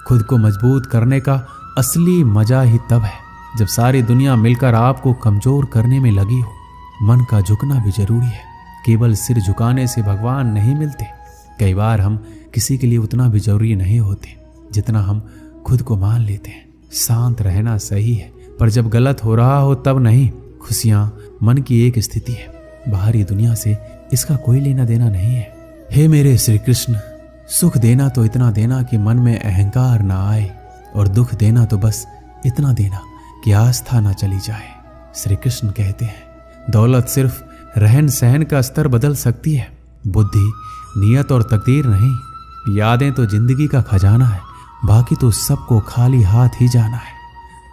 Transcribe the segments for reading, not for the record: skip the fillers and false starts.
खुद को मजबूत करने का असली मजा ही तब है जब सारी दुनिया मिलकर आपको कमजोर करने में लगी हो। मन का झुकना भी जरूरी है, केवल सिर झुकाने से भगवान नहीं मिलते। कई बार हम किसी के लिए उतना भी जरूरी नहीं होते जितना हम खुद को मान लेते हैं। शांत रहना सही है, पर जब गलत हो रहा हो तब नहीं। खुशियां मन की एक स्थिति है, बाहरी दुनिया से इसका कोई लेना देना नहीं है। हे मेरे श्री कृष्ण, सुख देना तो इतना देना कि मन में अहंकार ना आए, और दुख देना तो बस इतना देना कि आस्था ना चली जाए। श्री कृष्ण कहते हैं, दौलत सिर्फ रहन सहन का स्तर बदल सकती है, बुद्धि, नियत और तकदीर नहीं। यादें तो जिंदगी का खजाना है, बाकी तो सबको खाली हाथ ही जाना है।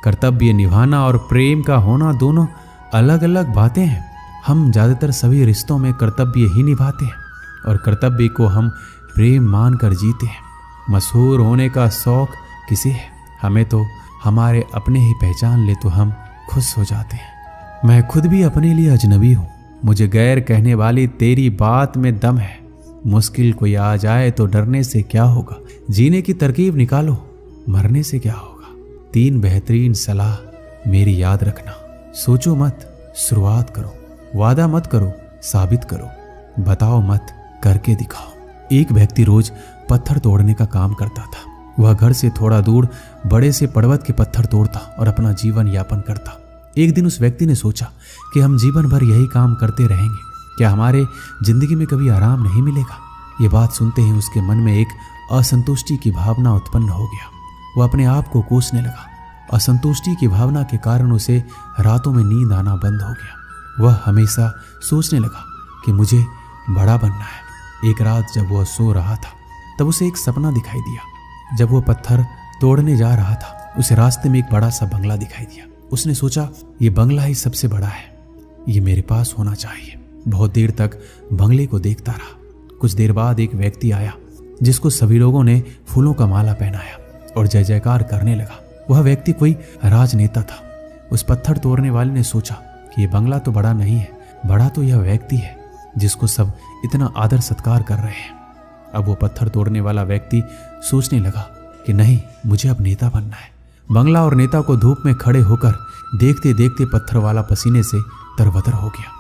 कर्तव्य निभाना और प्रेम का होना दोनों अलग अलग बातें हैं। हम ज्यादातर सभी रिश्तों में कर्तव्य ही निभाते हैं और कर्तव्य को हम प्रेम मानकर जीते हैं। मशहूर होने का शौक किसे है? हमें तो हमारे अपने ही पहचान ले तो हम खुश हो जाते हैं। मैं खुद भी अपने लिए अजनबी हूँ, मुझे गैर कहने वाली तेरी बात में दम है। मुश्किल कोई आ जाए तो डरने से क्या होगा, जीने की तरकीब निकालो, मरने से क्या होगा। 3 बेहतरीन सलाह मेरी याद रखना। सोचो मत, शुरुआत करो। वादा मत करो, साबित करो। बताओ मत, करके दिखाओ। एक व्यक्ति रोज पत्थर तोड़ने का काम करता था। वह घर से थोड़ा दूर बड़े से पर्वत के पत्थर तोड़ता और अपना जीवन यापन करता। एक दिन उस व्यक्ति ने सोचा कि हम जीवन भर यही काम करते रहेंगे, क्या हमारे जिंदगी में कभी आराम नहीं मिलेगा? ये बात सुनते ही उसके मन में एक असंतुष्टि की भावना उत्पन्न हो गया। वह अपने आप को कोसने लगा। असंतुष्टि की भावना के कारण उसे रातों में नींद आना बंद हो गया। वह हमेशा सोचने लगा कि मुझे बड़ा बनना है। एक रात जब वह सो रहा था तब उसे एक सपना दिखाई दिया। जब वह पत्थर तोड़ने जा रहा था उसे रास्ते में एक बड़ा सा बंगला दिखाई दिया। उसने सोचा, ये बंगला ही सबसे बड़ा है, ये मेरे पास होना चाहिए। बहुत देर तक बंगले को देखता रहा। कुछ देर बाद एक व्यक्ति आया जिसको सभी लोगों ने फूलों का माला पहनाया और जय जयकार करने लगा। वह व्यक्ति कोई राजनेता था। उस पत्थर तोड़ने वाले ने सोचा कि ये बंगला तो बड़ा नहीं है, बड़ा तो यह व्यक्ति है जिसको सब इतना आदर सत्कार कर रहे हैं। अब वो पत्थर तोड़ने वाला व्यक्ति सोचने लगा कि नहीं, मुझे अब नेता बनना है। बंगला और नेता को धूप में खड़े होकर देखते देखते पत्थर वाला पसीने से तरबतर हो गया।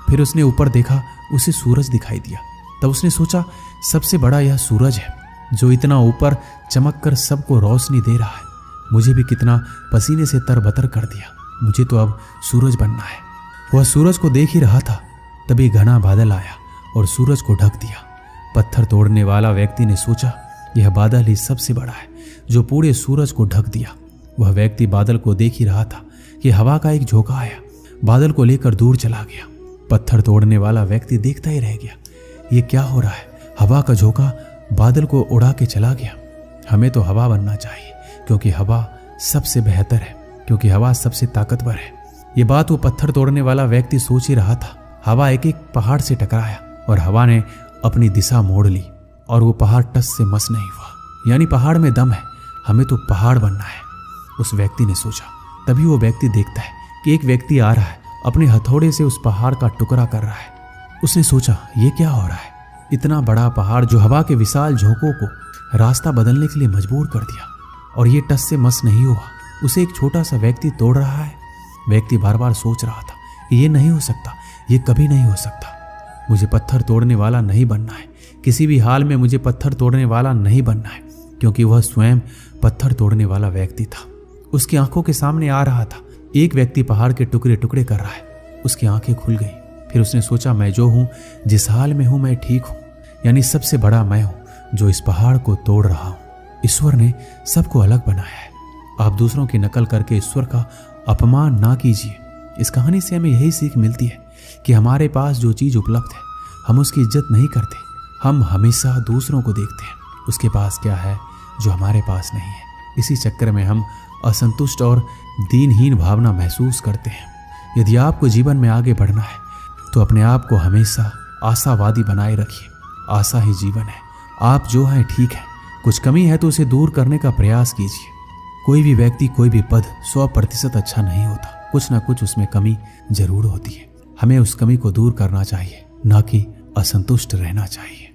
फिर उसने ऊपर देखा, उसे सूरज दिखाई दिया। तब उसने सोचा, सबसे बड़ा यह सूरज है जो इतना ऊपर चमक कर सबको रोशनी दे रहा है। मुझे भी कितना पसीने से तरबतर कर दिया, मुझे तो अब सूरज बनना है। वह सूरज को देख ही रहा था, तभी घना बादल आया और सूरज को ढक दिया। पत्थर तोड़ने वाला व्यक्ति ने सोचा, यह बादल ही सबसे बड़ा है जो पूरे सूरज को ढक दिया। वह व्यक्ति बादल को देख ही रहा था कि हवा का एक झोंका आया, बादल को लेकर दूर चला गया। पत्थर तोड़ने वाला व्यक्ति देखता ही रह गया, ये क्या हो रहा है? हवा का झोंका बादल को उड़ा के चला गया। हमें तो हवा बनना चाहिए, क्योंकि हवा सबसे बेहतर है, क्योंकि हवा सबसे ताकतवर है। ये बात वो पत्थर तोड़ने वाला व्यक्ति सोच ही रहा था। हवा एक एक पहाड़ से टकराया और हवा ने अपनी दिशा मोड़ ली और वो पहाड़ टस से मस नहीं हुआ। यानी पहाड़ में दम है, हमें तो पहाड़ बनना है, उस व्यक्ति ने सोचा। तभी वो व्यक्ति देखता है कि एक व्यक्ति आ रहा है, अपने हथौड़े से उस पहाड़ का टुकड़ा कर रहा है। उसने सोचा, ये क्या हो रहा है? इतना बड़ा पहाड़ जो हवा के विशाल झोंकों को रास्ता बदलने के लिए मजबूर कर दिया, और ये टस से मस नहीं हुआ, उसे एक छोटा सा व्यक्ति तोड़ रहा है। व्यक्ति बार बार सोच रहा था, ये नहीं हो सकता, ये कभी नहीं हो सकता। मुझे पत्थर तोड़ने वाला नहीं बनना है, किसी भी हाल में मुझे पत्थर तोड़ने वाला नहीं बनना है, क्योंकि वह स्वयं पत्थर तोड़ने वाला व्यक्ति था। उसकी आंखों के सामने आ रहा था, एक व्यक्ति पहाड़ के टुकड़े टुकड़े कर रहा है। उसकी आंखें खुल गई। फिर उसने सोचा, मैं जो हूं, जिस हाल में हूं, मैं ठीक हूं, यानी सबसे बड़ा मैं हूं जो इस पहाड़ को तोड़ रहा हूं। ईश्वर ने सबको अलग बनाया है। आप दूसरों की नकल करके ईश्वर का अपमान ना कीजिए। इस कहानी से हमें यही सीख मिलती है कि हमारे पास जो चीज उपलब्ध है हम उसकी इज्जत नहीं करते। हम हमेशा दूसरों को देखते हैं, उसके पास क्या है जो हमारे पास नहीं है। इसी चक्कर में हम असंतुष्ट और दीनहीन भावना महसूस करते हैं। यदि आपको जीवन में आगे बढ़ना है तो अपने आप को हमेशा आशावादी बनाए रखिए। आशा ही जीवन है। आप जो हैं ठीक है, कुछ कमी है तो उसे दूर करने का प्रयास कीजिए। कोई भी व्यक्ति, कोई भी पद 100% अच्छा नहीं होता, कुछ ना कुछ उसमें कमी जरूर होती है। हमें उस कमी को दूर करना चाहिए, ना कि असंतुष्ट रहना चाहिए।